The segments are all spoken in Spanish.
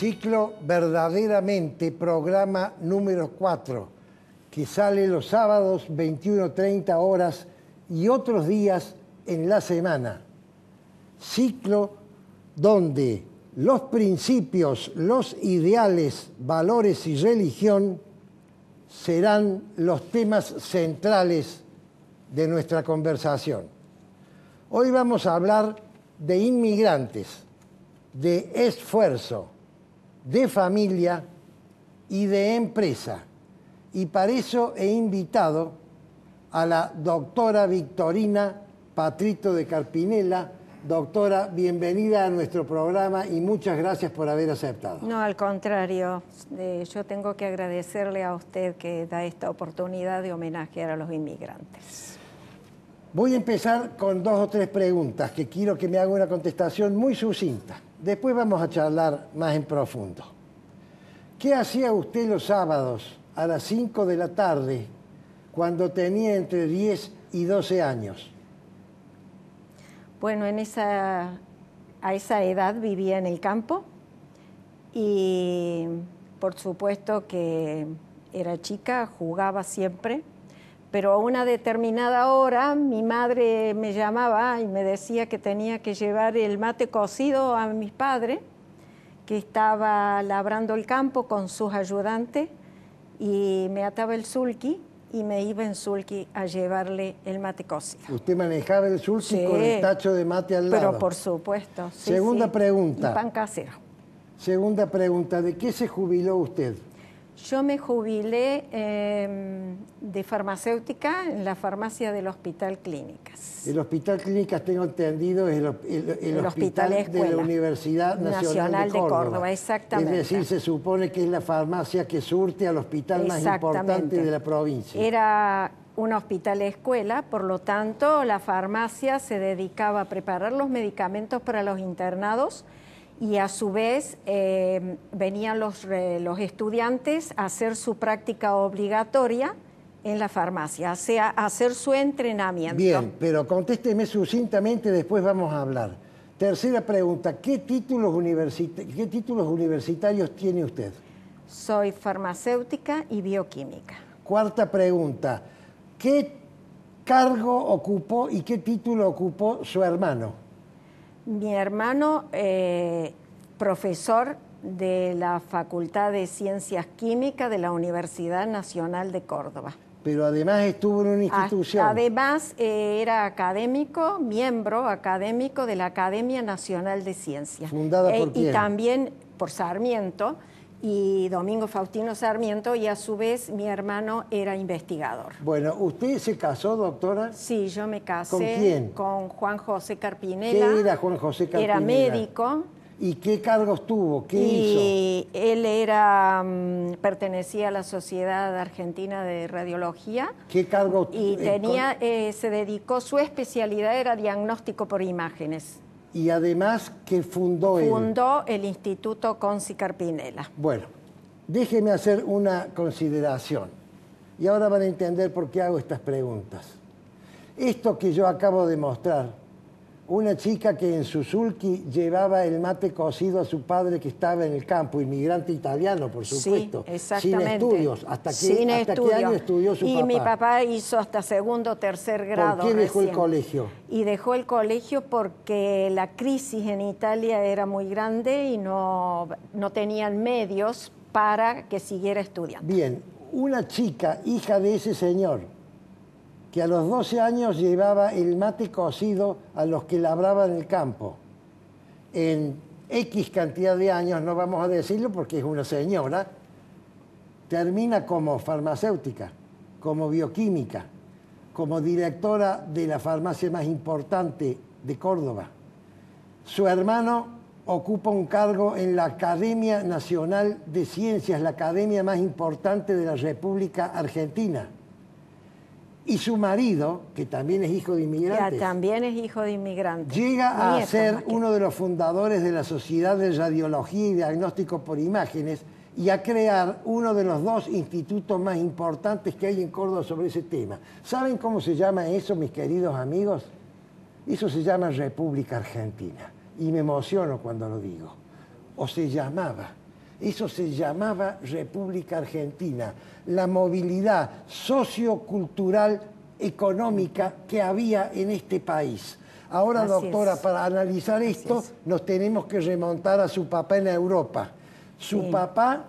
Ciclo Verdaderamente, programa número 4, que sale los sábados 21:30 horas y otros días en la semana. Ciclo donde los principios, los ideales, valores y religión serán los temas centrales de nuestra conversación. Hoy vamos a hablar de inmigrantes, de esfuerzo, de familia y de empresa. Y para eso he invitado a la doctora Victorina Patrito de Carpinella. Doctora, bienvenida a nuestro programa y muchas gracias por haber aceptado. No, al contrario, yo tengo que agradecerle a usted que da esta oportunidad de homenajear a los inmigrantes. Voy a empezar con 2 o 3 preguntas que quiero que me haga una contestación muy sucinta. Después vamos a charlar más en profundo. ¿Qué hacía usted los sábados a las 5 de la tarde cuando tenía entre 10 y 12 años? Bueno, a esa edad vivía en el campo y por supuesto que era chica, jugaba siempre, pero a una determinada hora mi madre me llamaba y me decía que tenía que llevar el mate cocido a mi padre, que estaba labrando el campo con sus ayudantes, y me ataba el sulky y me iba en sulky a llevarle el mate cocido. ¿Usted manejaba el sulky Sí, con el tacho de mate al lado? Pero por supuesto. Sí, Segunda pregunta. Y pan casero. Segunda pregunta, ¿de qué se jubiló usted? Yo me jubilé de farmacéutica en la farmacia del Hospital Clínicas. El Hospital Clínicas, tengo entendido, es el hospital escuela de la Universidad Nacional de Córdoba. Exactamente. Es decir, se supone que es la farmacia que surte al hospital más importante de la provincia. Era un hospital escuela, por lo tanto, la farmacia se dedicaba a preparar los medicamentos para los internados y a su vez venían los estudiantes a hacer su práctica obligatoria en la farmacia, o sea, a hacer su entrenamiento. Bien, pero contésteme sucintamente, después vamos a hablar. Tercera pregunta, ¿qué títulos universitarios tiene usted? Soy farmacéutica y bioquímica. Cuarta pregunta, ¿qué cargo ocupó y qué título ocupó su hermano? Mi hermano, profesor de la Facultad de Ciencias Químicas de la Universidad Nacional de Córdoba. Pero además estuvo en una institución. Además era académico, miembro académico de la Academia Nacional de Ciencias. ¿Fundada por quién? Y también por Sarmiento y Domingo Faustino Sarmiento, y a su vez mi hermano era investigador. Bueno, ¿usted se casó, doctora? Sí, yo me casé. ¿Con quién? Con Juan José Carpinella. ¿Qué era Juan José Carpinella? Era médico. ¿Y qué cargos tuvo? ¿Qué hizo? Él pertenecía a la Sociedad Argentina de Radiología. ¿Qué cargos? Y se dedicó, su especialidad era diagnóstico por imágenes. Y además, ¿qué fundó él? Fundó el Instituto Conci Carpinella. Bueno, déjeme hacer una consideración. Y ahora van a entender por qué hago estas preguntas. Esto que yo acabo de mostrar, una chica que en su sulky llevaba el mate cocido a su padre que estaba en el campo, inmigrante italiano, por supuesto. Sí, exactamente. Sin estudios. ¿Hasta qué año estudió su papá? Y mi papá hizo hasta segundo o tercer grado. ¿Por qué dejó el colegio? Y dejó el colegio porque la crisis en Italia era muy grande y no tenían medios para que siguiera estudiando. Bien, una chica, hija de ese señor, que a los 12 años llevaba el mate cocido a los que labraban el campo. En X cantidad de años, no vamos a decirlo porque es una señora, termina como farmacéutica, como bioquímica, como directora de la farmacia más importante de Córdoba. Su hermano ocupa un cargo en la Academia Nacional de Ciencias, la academia más importante de la República Argentina. Y su marido, que también es hijo de inmigrantes, también es hijo de inmigrantes, llega a ser uno de los fundadores de la Sociedad de Radiología y Diagnóstico por Imágenes y a crear uno de los 2 institutos más importantes que hay en Córdoba sobre ese tema. ¿Saben cómo se llama eso, mis queridos amigos? Eso se llama República Argentina. Y me emociono cuando lo digo. O se llamaba. Eso se llamaba República Argentina. La movilidad sociocultural, económica que había en este país. Ahora, doctora, para analizar esto, nos tenemos que remontar a su papá en Europa. Su papá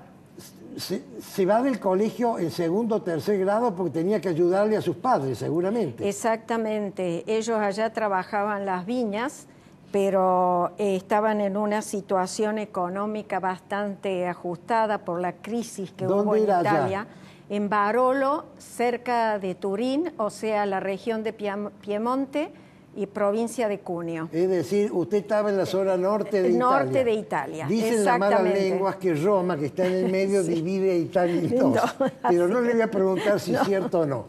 se va del colegio en segundo o tercer grado porque tenía que ayudarle a sus padres, seguramente. Exactamente. Ellos allá trabajaban las viñas, pero estaban en una situación económica bastante ajustada por la crisis que hubo en Italia. Allá? En Barolo, cerca de Turín, o sea, la región de Piemonte y provincia de Cuneo. Es decir, usted estaba en la zona norte de Italia. Norte de Italia, dicen las malas lenguas que Roma, que está en el medio, divide a Italia en dos. No, pero no le voy a preguntar si es cierto o no.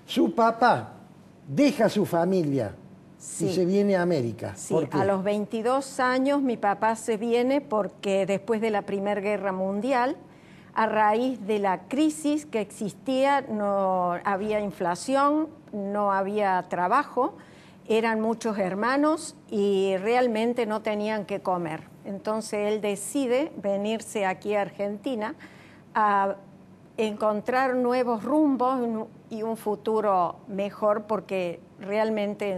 Su papá deja su familia y se viene a América. Sí, a los 22 años mi papá se viene porque después de la Primera Guerra Mundial, a raíz de la crisis que existía, no había inflación, no había trabajo, eran muchos hermanos y realmente no tenían que comer. Entonces él decide venirse aquí a Argentina a encontrar nuevos rumbos y un futuro mejor, porque realmente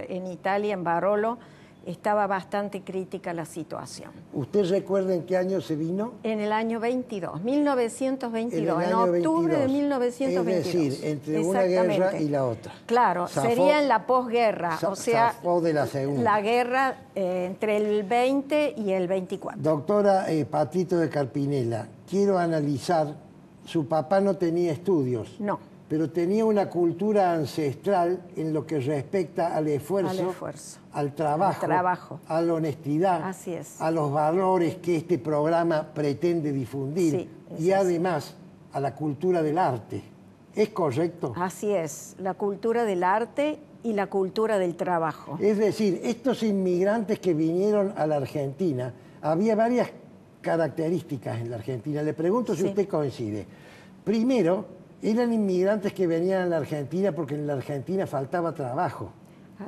en Italia, en Barolo, estaba bastante crítica la situación. ¿Usted recuerda en qué año se vino? En el año 22, 1922, en octubre de 1922. Es decir, entre una guerra y la otra. Claro, sería en la posguerra, o sea, de la segunda. La guerra entre el 20 y el 24. Doctora Patito de Carpinella, quiero analizar, su papá no tenía estudios. No. Pero tenía una cultura ancestral en lo que respecta al esfuerzo, al trabajo, a la honestidad, así es, a los valores que este programa pretende difundir y además a la cultura del arte. ¿Es correcto? Así es, la cultura del arte y la cultura del trabajo. Es decir, estos inmigrantes que vinieron a la Argentina, había varias características en la Argentina. Le pregunto si usted coincide. Primero, eran inmigrantes que venían a la Argentina porque en la Argentina faltaba trabajo.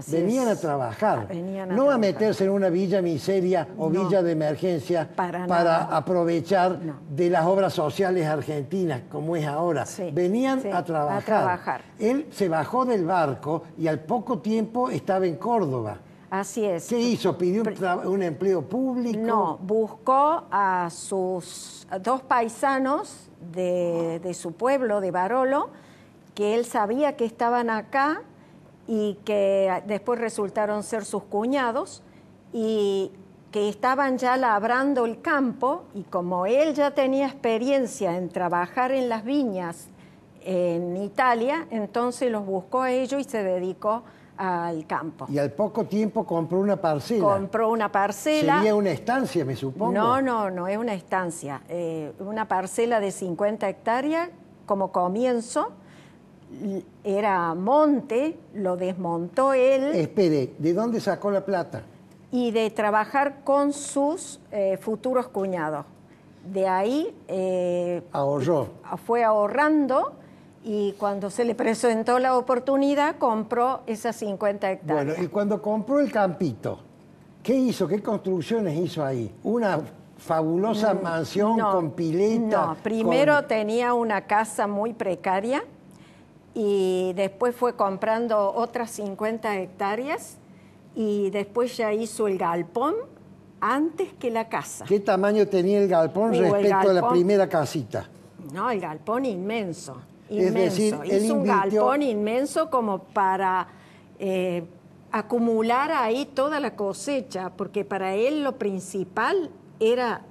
Venían a trabajar, no a meterse en una villa miseria o villa de emergencia para aprovechar de las obras sociales argentinas, como es ahora. Venían a trabajar. Él se bajó del barco y al poco tiempo estaba en Córdoba. Así es. ¿Qué hizo? ¿Pidió un empleo público? No, buscó a sus dos paisanos de su pueblo, de Barolo, que él sabía que estaban acá y que después resultaron ser sus cuñados y que estaban ya labrando el campo, y como él ya tenía experiencia en trabajar en las viñas en Italia, entonces los buscó a ellos y se dedicó al campo. Y al poco tiempo compró una parcela. Compró una parcela. ¿Sería una estancia, me supongo? No es una estancia. Una parcela de 50 hectáreas como comienzo. Era monte, lo desmontó él. Espere, ¿de dónde sacó la plata? Y de trabajar con sus futuros cuñados. De ahí ahorró. Fue ahorrando. Y cuando se le presentó la oportunidad, compró esas 50 hectáreas. Bueno, y cuando compró el campito, ¿qué hizo? ¿Qué construcciones hizo ahí? ¿Una fabulosa mansión con pileta? No, primero tenía una casa muy precaria y después fue comprando otras 50 hectáreas y después ya hizo el galpón antes que la casa. ¿Qué tamaño tenía el galpón respecto a la primera casita? No, el galpón inmenso. Es decir, hizo un galpón inmenso como para acumular ahí toda la cosecha, porque para él lo principal era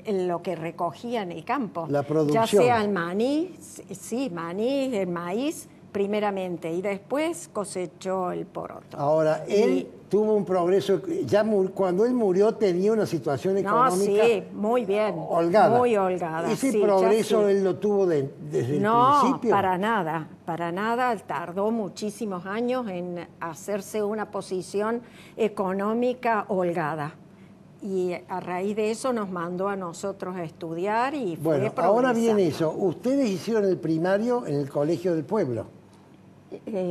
lo que recogía en el campo. La producción. Ya sea el maní, maní, el maíz, primeramente, y después cosechó el poroto. Ahora, él tuvo un progreso, cuando él murió tenía una situación económica muy bien, holgada. Muy holgada. ¿Ese progreso él lo tuvo desde el principio? No, para nada, tardó muchísimos años en hacerse una posición económica holgada. Y a raíz de eso nos mandó a nosotros a estudiar y fue progresando. Ahora viene eso. Ustedes hicieron el primario en el Colegio del Pueblo.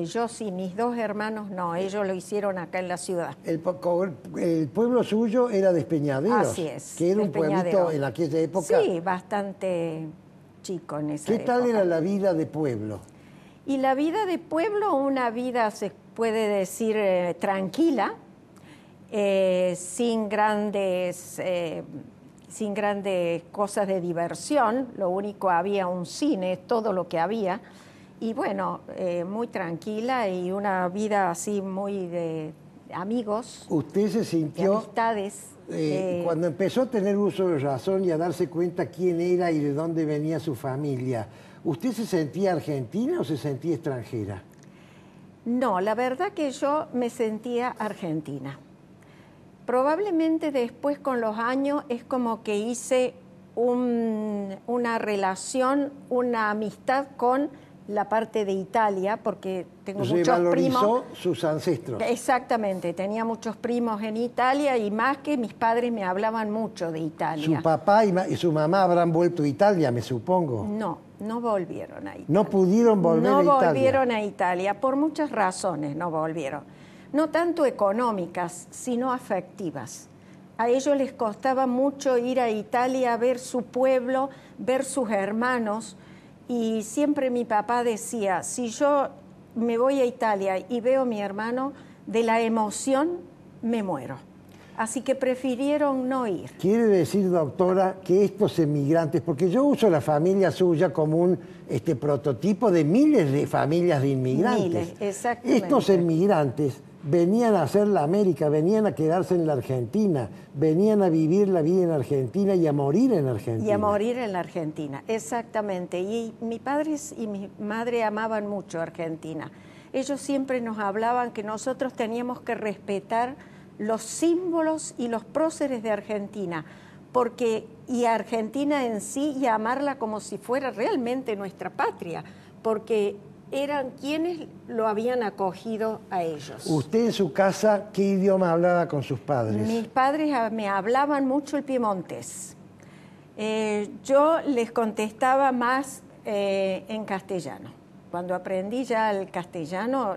Yo sí, mis dos hermanos no, ellos lo hicieron acá en la ciudad. El pueblo suyo era Despeñaderos. Así es. Que era un pueblito en aquella época. Sí, bastante chico en esa época. ¿Qué tal era la vida de pueblo? Y la vida de pueblo, una vida, se puede decir, tranquila, sin grandes cosas de diversión. Lo único, había un cine, todo lo que había. Y bueno, muy tranquila y una vida así muy de amigos. ¿Usted se sintió, amistades? Cuando empezó a tener uso de razón y a darse cuenta quién era y de dónde venía su familia, ¿usted se sentía argentina o se sentía extranjera? No, la verdad que yo me sentía argentina. Probablemente después, con los años, es como que hice una relación, una amistad con la parte de Italia, porque tengo muchos primos. Revalorizó sus ancestros. Exactamente, tenía muchos primos en Italia y más que mis padres me hablaban mucho de Italia. ¿Su papá y su mamá habrán vuelto a Italia, me supongo? No volvieron a Italia. ¿No pudieron volver a Italia? No volvieron a Italia, por muchas razones no volvieron. No tanto económicas, sino afectivas. A ellos les costaba mucho ir a Italia a ver su pueblo, ver sus hermanos. Y siempre mi papá decía, si yo me voy a Italia y veo a mi hermano, de la emoción me muero. Así que prefirieron no ir. Quiere decir, doctora, que estos emigrantes, porque yo uso la familia suya como un prototipo de miles de familias de inmigrantes. Miles, exactamente. Estos emigrantes venían a hacer la América, venían a quedarse en la Argentina, venían a vivir la vida en Argentina y a morir en Argentina. Y a morir en la Argentina, exactamente. Y mis padres y mi madre amaban mucho Argentina. Ellos siempre nos hablaban que nosotros teníamos que respetar los símbolos y los próceres de Argentina, y Argentina en sí, y amarla como si fuera realmente nuestra patria, porque eran quienes lo habían acogido a ellos. ¿Usted en su casa qué idioma hablaba con sus padres? Mis padres me hablaban mucho el piemontés. Yo les contestaba más en castellano. Cuando aprendí ya el castellano,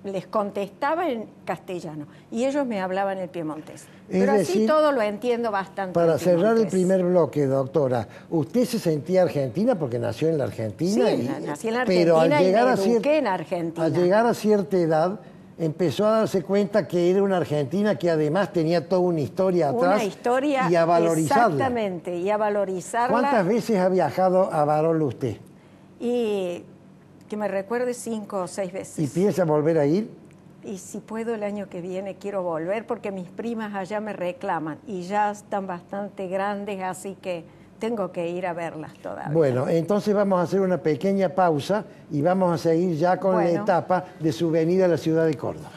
les contestaba en castellano y ellos me hablaban el piemontés. Pero así todo lo entiendo bastante. Para cerrar el primer bloque, doctora, ¿usted se sentía argentina porque nació en la Argentina? Sí, nací en la Argentina y me eduqué en Argentina. Al llegar a cierta edad, empezó a darse cuenta que era una argentina que además tenía toda una historia atrás. Una historia, y a valorizarla. Exactamente, y a valorizarla. ¿Cuántas veces ha viajado a Barolo usted? Y que me recuerde 5 o 6 veces. ¿Y piensa volver a ir? Y si puedo el año que viene quiero volver porque mis primas allá me reclaman y ya están bastante grandes, así que tengo que ir a verlas todavía. Bueno, entonces vamos a hacer una pequeña pausa y vamos a seguir ya con la etapa de su venida a la ciudad de Córdoba.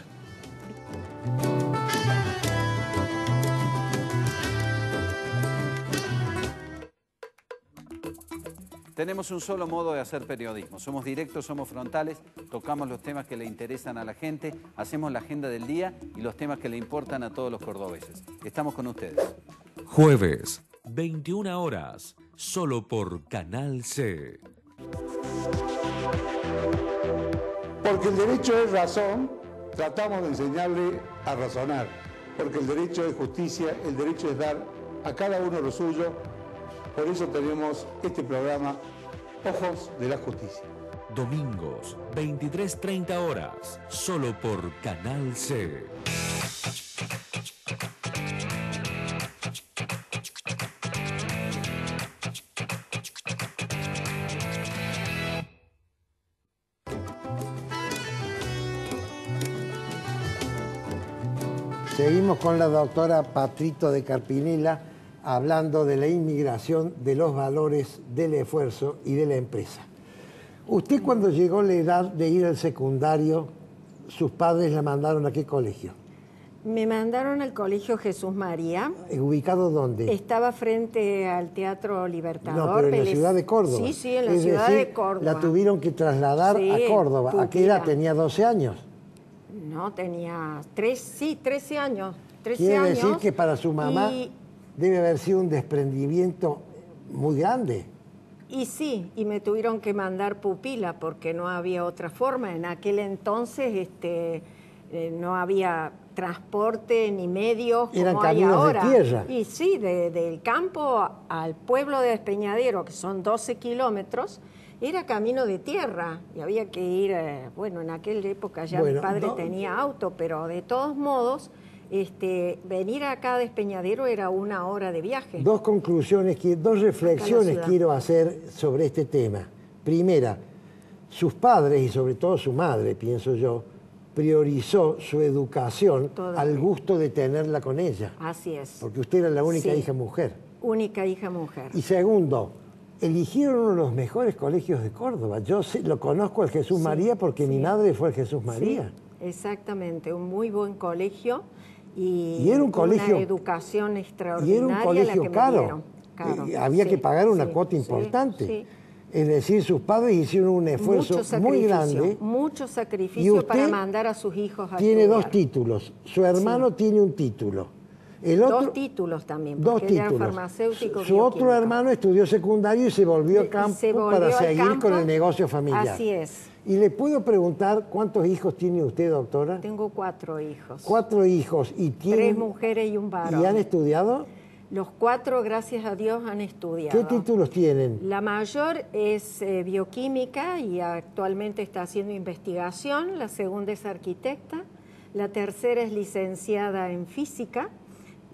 Tenemos un solo modo de hacer periodismo. Somos directos, somos frontales, tocamos los temas que le interesan a la gente, hacemos la agenda del día y los temas que le importan a todos los cordobeses. Estamos con ustedes. Jueves, 21 horas, solo por Canal C. Porque el derecho es razón, tratamos de enseñarle a razonar. Porque el derecho es justicia, el derecho es dar a cada uno lo suyo. Por eso tenemos este programa, Ojos de la Justicia. Domingos, 23:30 horas, solo por Canal C. Seguimos con la doctora Patrito de Carpinella, hablando de la inmigración, de los valores, del esfuerzo y de la empresa. Usted, cuando llegó la edad de ir al secundario, sus padres la mandaron ¿a qué colegio? Me mandaron al Colegio Jesús María. ¿Ubicado dónde? Estaba frente al Teatro Libertador. No, pero en la ciudad de Córdoba. Sí, sí, en la ciudad de Córdoba. La tuvieron que trasladar a Córdoba. ¿A qué edad? ¿Tenía 12 años? No, tenía 13 años. 13 Quiere años. decir que para su mamá debe haber sido un desprendimiento muy grande. Y sí, y me tuvieron que mandar pupila porque no había otra forma. En aquel entonces no había transporte ni medios Eran como hay caminos ahora. de tierra. Y sí, del campo al pueblo de Despeñadero, que son 12 kilómetros, era camino de tierra y había que ir, bueno, en aquella época ya mi padre tenía auto, pero de todos modos, venir acá a Despeñadero era 1 hora de viaje. Dos conclusiones, dos reflexiones quiero hacer sobre este tema. Primera, sus padres y sobre todo su madre, pienso yo, priorizó su educación al gusto de tenerla con ella. Así es. Porque usted era la única hija mujer. Única hija mujer. Y segundo, eligieron uno de los mejores colegios de Córdoba. Yo lo conozco al Jesús María porque mi madre fue al Jesús María. Sí, exactamente, un muy buen colegio y era un colegio, una educación extraordinaria. Y era un colegio la que caro. Había que pagar una cuota sí, importante. sí. Es decir, sus padres hicieron un esfuerzo muy grande. Mucho sacrificio para mandar a sus hijos a tiene estudiar. 2 títulos. Su hermano tiene un título. El otro, 2 títulos también, dos porque títulos. Era farmacéutico. Su otro hermano estudió secundario y se volvió a campo para seguir con el negocio familiar. Así es. ¿Y le puedo preguntar cuántos hijos tiene usted, doctora? Tengo 4 hijos. 4 hijos. ¿Y 3 mujeres y un varón. ¿Y han estudiado? Los 4, gracias a Dios, han estudiado. ¿Qué títulos tienen? La mayor es bioquímica y actualmente está haciendo investigación. La segunda es arquitecta. La tercera es licenciada en física.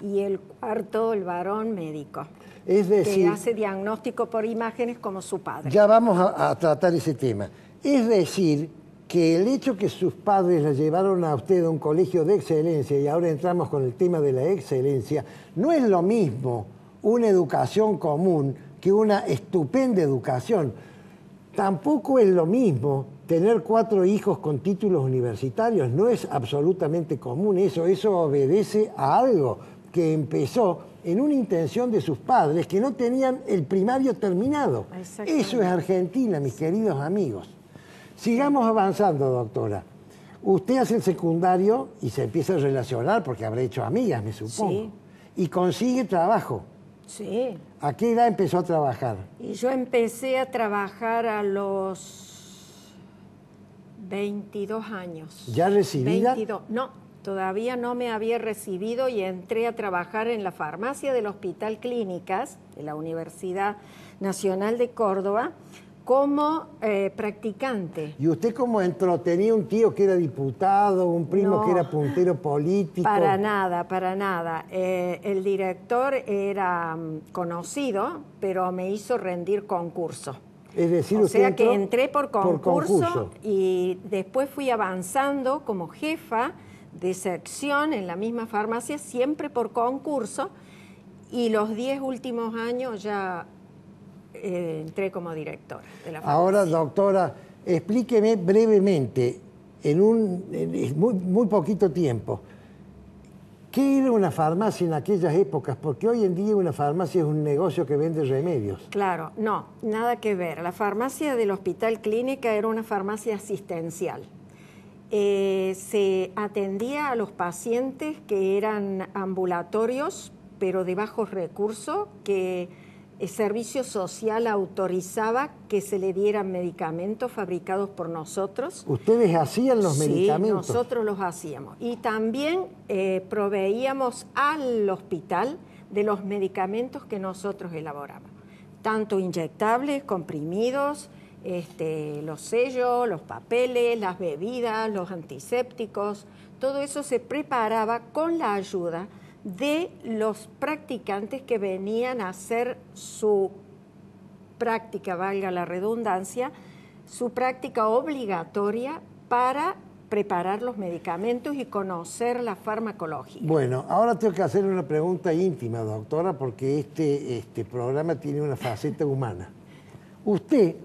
Y el cuarto, el varón, médico. Es decir, que hace diagnóstico por imágenes como su padre. Ya vamos a tratar ese tema. Es decir, que el hecho que sus padres la llevaron a usted a un colegio de excelencia, y ahora entramos con el tema de la excelencia, no es lo mismo una educación común que una estupenda educación. Tampoco es lo mismo tener 4 hijos con títulos universitarios. No es absolutamente común eso. Eso obedece a algo que empezó en una intención de sus padres que no tenían el primario terminado. Eso es Argentina, mis queridos amigos. Sigamos avanzando, doctora. Usted hace el secundario y se empieza a relacionar, porque habrá hecho amigas, me supongo. Sí. Y consigue trabajo. Sí. ¿A qué edad empezó a trabajar? Y yo empecé a trabajar a los 22 años. ¿Ya recibida? 22. No, todavía no me había recibido y entré a trabajar en la farmacia del Hospital Clínicas de la Universidad Nacional de Córdoba como practicante. ¿Y usted cómo entró? ¿Tenía un tío que era diputado, un primo que era puntero político? Para nada, para nada. El director era conocido, pero me hizo rendir concurso. Es decir, o usted sea entró que entré por concurso y después fui avanzando como jefa de sección en la misma farmacia, siempre por concurso, y los 10 últimos años ya entré como directora de la farmacia. Ahora, doctora, explíqueme brevemente, en muy poquito tiempo, ¿qué era una farmacia en aquellas épocas? Porque hoy en día una farmacia es un negocio que vende remedios. Claro, no, nada que ver. La farmacia del Hospital Clínica era una farmacia asistencial. Se atendía a los pacientes que eran ambulatorios, pero de bajos recursos, que el Servicio Social autorizaba que se le dieran medicamentos fabricados por nosotros. ¿Ustedes hacían los medicamentos? Sí, nosotros los hacíamos. Y también proveíamos al hospital de los medicamentos que nosotros elaboramos, tanto inyectables, comprimidos, los sellos, los papeles, las bebidas, los antisépticos, todo eso se preparaba con la ayuda de los practicantes que venían a hacer su práctica, valga la redundancia, su práctica obligatoria para preparar los medicamentos y conocer la farmacología. Bueno, ahora tengo que hacerle una pregunta íntima, doctora, porque este programa tiene una faceta humana. Usted,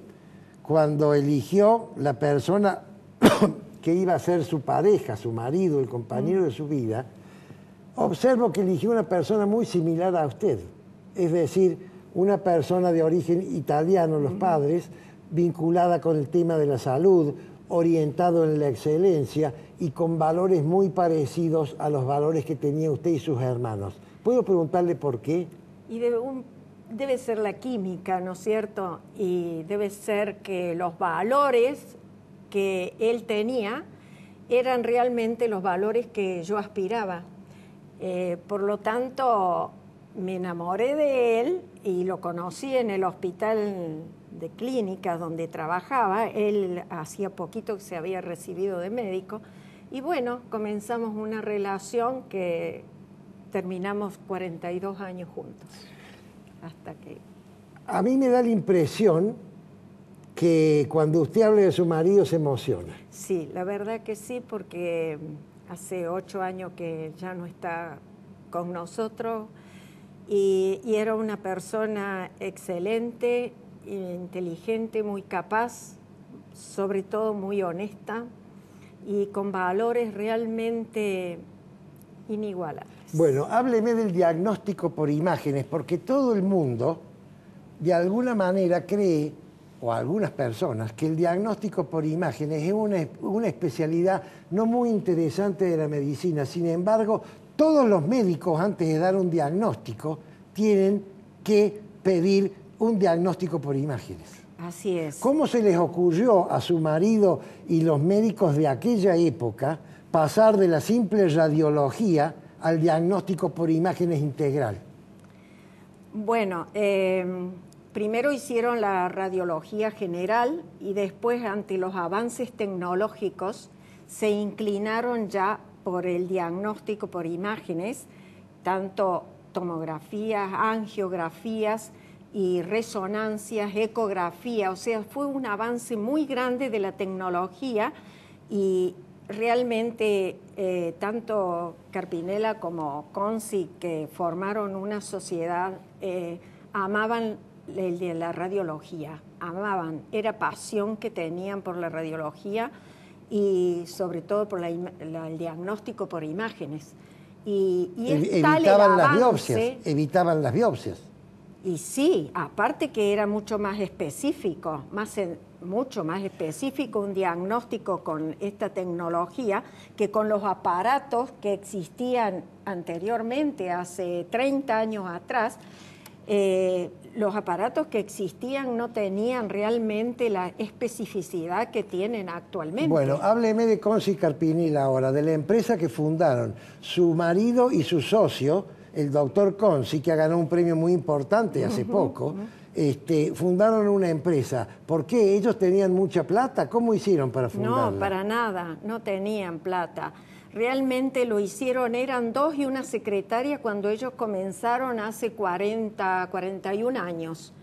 cuando eligió la persona que iba a ser su pareja, su marido, el compañero de su vida, observo que eligió una persona muy similar a usted, es decir, una persona de origen italiano, los padres, vinculada con el tema de la salud, orientado en la excelencia y con valores muy parecidos a los valores que tenía usted y sus hermanos. ¿Puedo preguntarle por qué? Y de un debe ser la química, ¿no es cierto? Y debe ser que los valores que él tenía eran realmente los valores que yo aspiraba. Por lo tanto, me enamoré de él y lo conocí en el hospital de clínicas donde trabajaba. Él hacía poquito que se había recibido de médico. Y bueno, comenzamos una relación que terminamos 42 años juntos. Hasta que... A mí me da la impresión que cuando usted habla de su marido se emociona. Sí, la verdad que sí, porque hace 8 años que ya no está con nosotros y era una persona excelente, inteligente, muy capaz, sobre todo muy honesta y con valores realmente inigualables. Bueno, hábleme del diagnóstico por imágenes, porque todo el mundo, de alguna manera, cree, o algunas personas, que el diagnóstico por imágenes es una especialidad no muy interesante de la medicina. Sin embargo, todos los médicos, antes de dar un diagnóstico, tienen que pedir un diagnóstico por imágenes. Así es. ¿Cómo se les ocurrió a su marido y los médicos de aquella época pasar de la simple radiología al diagnóstico por imágenes integral? Bueno, primero hicieron la radiología general y después, ante los avances tecnológicos, se inclinaron ya por el diagnóstico por imágenes, tanto tomografías, angiografías y resonancias, ecografía. O sea, fue un avance muy grande de la tecnología y realmente tanto Carpinella como Consi, que formaron una sociedad, amaban el de la radiología, amaban, era pasión que tenían por la radiología y sobre todo por el diagnóstico por imágenes. Y es tal el avance, evitaban las biopsias. Y sí, aparte que era mucho más específico, mucho más específico un diagnóstico con esta tecnología que con los aparatos que existían anteriormente, hace 30 años atrás. Los aparatos que existían no tenían realmente la especificidad que tienen actualmente. Bueno, hábleme de Consi Carpinella ahora, de la empresa que fundaron su marido y su socio, el doctor Consi, que ha ganado un premio muy importante hace poco. Fundaron una empresa. ¿Por qué? ¿Ellos tenían mucha plata? ¿Cómo hicieron para fundarla? No, para nada, no tenían plata. Realmente lo hicieron, eran 2 y una secretaria cuando ellos comenzaron hace 41 años.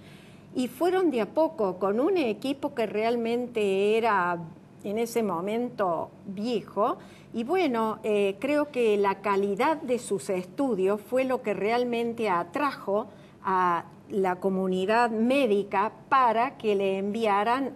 Y fueron de a poco, con un equipo que realmente era en ese momento viejo. Y bueno, creo que la calidad de sus estudios fue lo que realmente atrajo a la comunidad médica para que le enviaran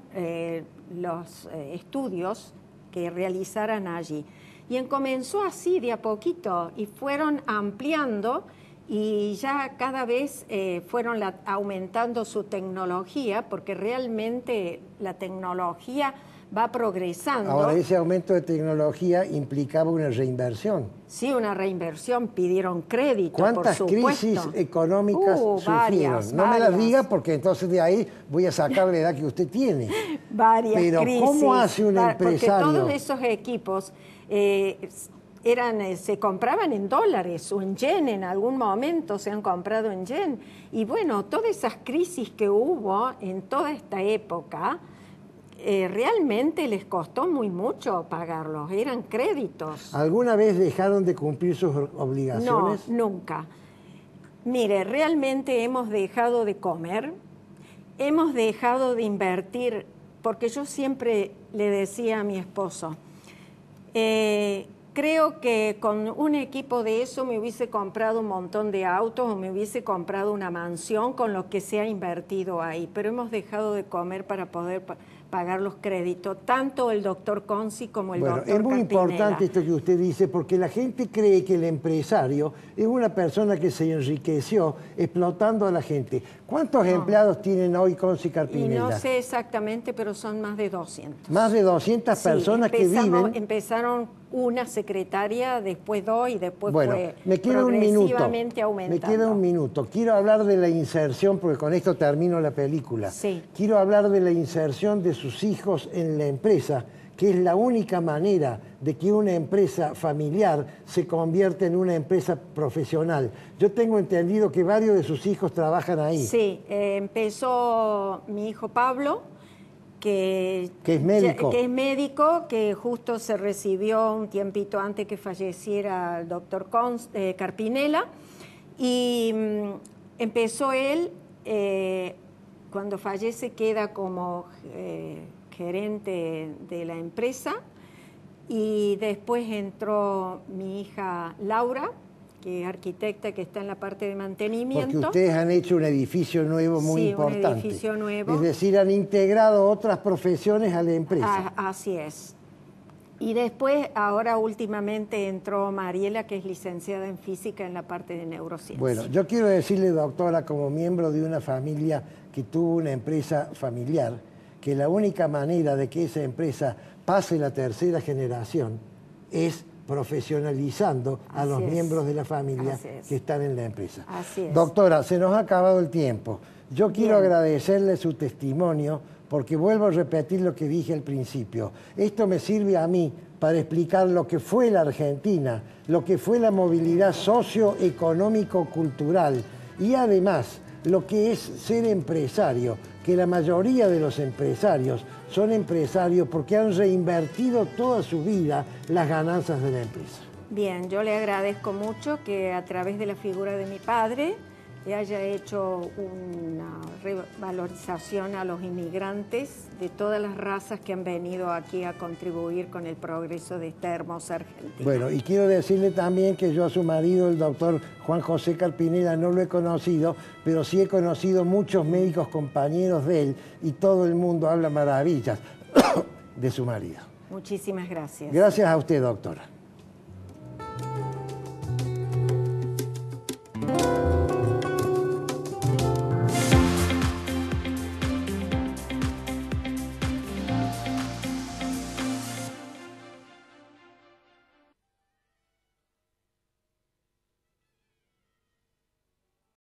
los estudios que realizaran allí. Y comenzó así de a poquito y fueron ampliando y ya cada vez fueron aumentando su tecnología, porque realmente la tecnología va progresando. Ahora, ese aumento de tecnología implicaba una reinversión. Sí, una reinversión, pidieron crédito, ¿Cuántas por supuesto. crisis económicas sufrieron? Varias, no me las diga, porque entonces de ahí voy a sacar la edad que usted tiene. Varias Pero crisis. ¿cómo hace un empresario? Porque todos esos equipos se compraban en dólares o en yen, en algún momento se han comprado en yen. Y bueno, todas esas crisis que hubo en toda esta época, realmente les costó muy mucho pagarlos, eran créditos. ¿Alguna vez dejaron de cumplir sus obligaciones? No, nunca. Mire, realmente hemos dejado de comer, hemos dejado de invertir, porque yo siempre le decía a mi esposo, creo que con un equipo de eso me hubiese comprado un montón de autos o me hubiese comprado una mansión con lo que se ha invertido ahí, pero hemos dejado de comer para poder pagar los créditos, tanto el doctor Consi como el doctor Carpinella. Es muy importante esto que usted dice, porque la gente cree que el empresario es una persona que se enriqueció explotando a la gente. ¿Cuántos empleados tienen hoy Consi Carpinella? Y no sé exactamente, pero son más de 200. Más de 200 personas que viven. Empezaron una secretaria, después dos y después Bueno, fue me queda un minuto. progresivamente aumentando. Me queda un minuto. Quiero hablar de la inserción, porque con esto termino la película. Sí. Quiero hablar de la inserción de sus hijos en la empresa, que es la única manera de que una empresa familiar se convierta en una empresa profesional. Yo tengo entendido que varios de sus hijos trabajan ahí. Sí, empezó mi hijo Pablo, que es médico. Que es médico, que justo se recibió un tiempito antes que falleciera el doctor Carpinella, y empezó él, cuando fallece queda como gerente de la empresa, y después entró mi hija Laura, que es arquitecta, que está en la parte de mantenimiento. Porque ustedes han hecho un edificio nuevo muy importante. Un edificio nuevo. Es decir, han integrado otras profesiones a la empresa. Así es. Y después, ahora últimamente entró Mariela, que es licenciada en física en la parte de neurociencia. Bueno, yo quiero decirle, doctora, como miembro de una familia que tuvo una empresa familiar, que la única manera de que esa empresa pase la tercera generación es profesionalizando a los miembros de la familia que están en la empresa. Así es. Doctora, se nos ha acabado el tiempo. Yo quiero agradecerle su testimonio, porque vuelvo a repetir lo que dije al principio. Esto me sirve a mí para explicar lo que fue la Argentina, lo que fue la movilidad socioeconómico-cultural y además lo que es ser empresario, que la mayoría de los empresarios son empresarios porque han reinvertido toda su vida las ganancias de la empresa. Bien, yo le agradezco mucho que a través de la figura de mi padre le haya hecho una revalorización a los inmigrantes de todas las razas que han venido aquí a contribuir con el progreso de esta hermosa Argentina. Bueno, y quiero decirle también que yo a su marido, el doctor Juan José Carpinella, no lo he conocido, pero sí he conocido muchos médicos compañeros de él y todo el mundo habla maravillas de su marido. Muchísimas gracias. Gracias a usted, doctora.